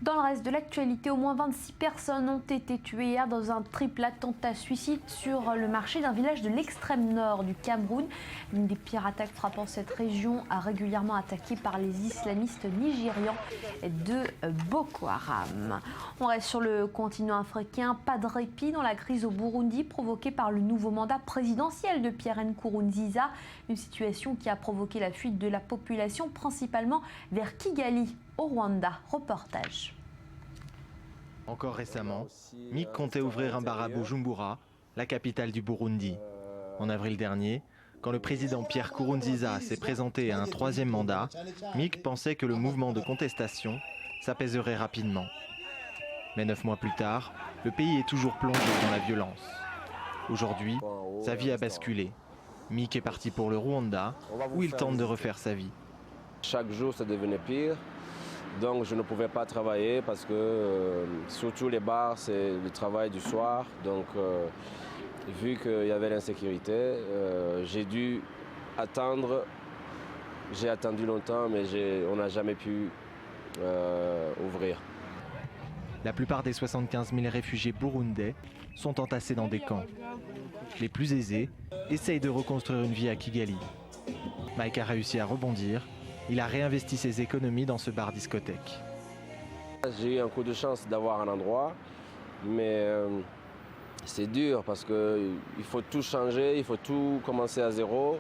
Dans le reste de l'actualité, au moins 26 personnes ont été tuées hier dans un triple attentat suicide sur le marché d'un village de l'extrême nord du Cameroun. L'une des pires attaques frappant cette région, régulièrement attaquée par les islamistes nigérians de Boko Haram. On reste sur le continent africain, pas de répit dans la crise au Burundi provoquée par le nouveau mandat présidentiel de Pierre Nkurunziza. Une situation qui a provoqué la fuite de la population, principalement vers Kigali, au Rwanda. Reportage. Encore récemment, Mick comptait ouvrir un bar à Bujumbura, la capitale du Burundi. En avril dernier, quand le président Pierre Nkurunziza s'est présenté à un troisième mandat, Mick pensait que le mouvement de contestation s'apaiserait rapidement. Mais 9 mois plus tard, le pays est toujours plongé dans la violence. Aujourd'hui, sa vie a basculé. Mick est parti pour le Rwanda, où il tente de refaire sa vie. Chaque jour, ça devenait pire. Donc je ne pouvais pas travailler parce que surtout les bars, c'est le travail du soir. Donc vu qu'il y avait l'insécurité, j'ai dû attendre. J'ai attendu longtemps, mais on n'a jamais pu ouvrir. La plupart des 75 000 réfugiés burundais sont entassés dans des camps. Les plus aisés essayent de reconstruire une vie à Kigali. Mike a réussi à rebondir. Il a réinvesti ses économies dans ce bar-discothèque. J'ai eu un coup de chance d'avoir un endroit, mais c'est dur parce qu'il faut tout changer, il faut tout commencer à zéro.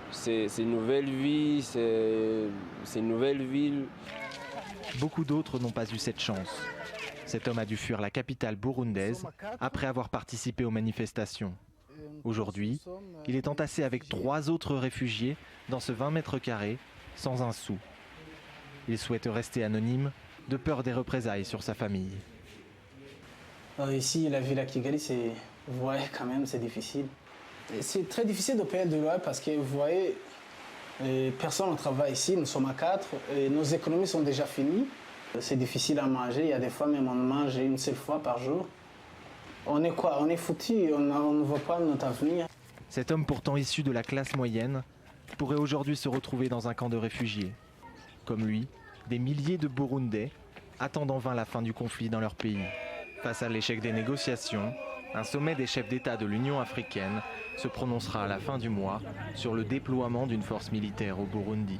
C'est une nouvelle vie, c'est une nouvelle ville. Beaucoup d'autres n'ont pas eu cette chance. Cet homme a dû fuir la capitale burundaise après avoir participé aux manifestations. Aujourd'hui, il est entassé avec 3 autres réfugiés dans ce 20 mètres carrés, sans un sou. Il souhaite rester anonyme, de peur des représailles sur sa famille. Ici, la ville à Kigali, c'est, vous voyez, quand même, c'est difficile. C'est très difficile de payer de loyer parce que, vous voyez, personne ne travaille ici, nous sommes à 4, et nos économies sont déjà finies. C'est difficile à manger, il y a des fois même on mange une seule fois par jour. On est quoi? On est foutus, on ne voit pas notre avenir. Cet homme pourtant issu de la classe moyenne pourrait aujourd'hui se retrouver dans un camp de réfugiés. Comme lui, des milliers de Burundais attendent en vain la fin du conflit dans leur pays. Face à l'échec des négociations, un sommet des chefs d'État de l'Union africaine se prononcera à la fin du mois sur le déploiement d'une force militaire au Burundi.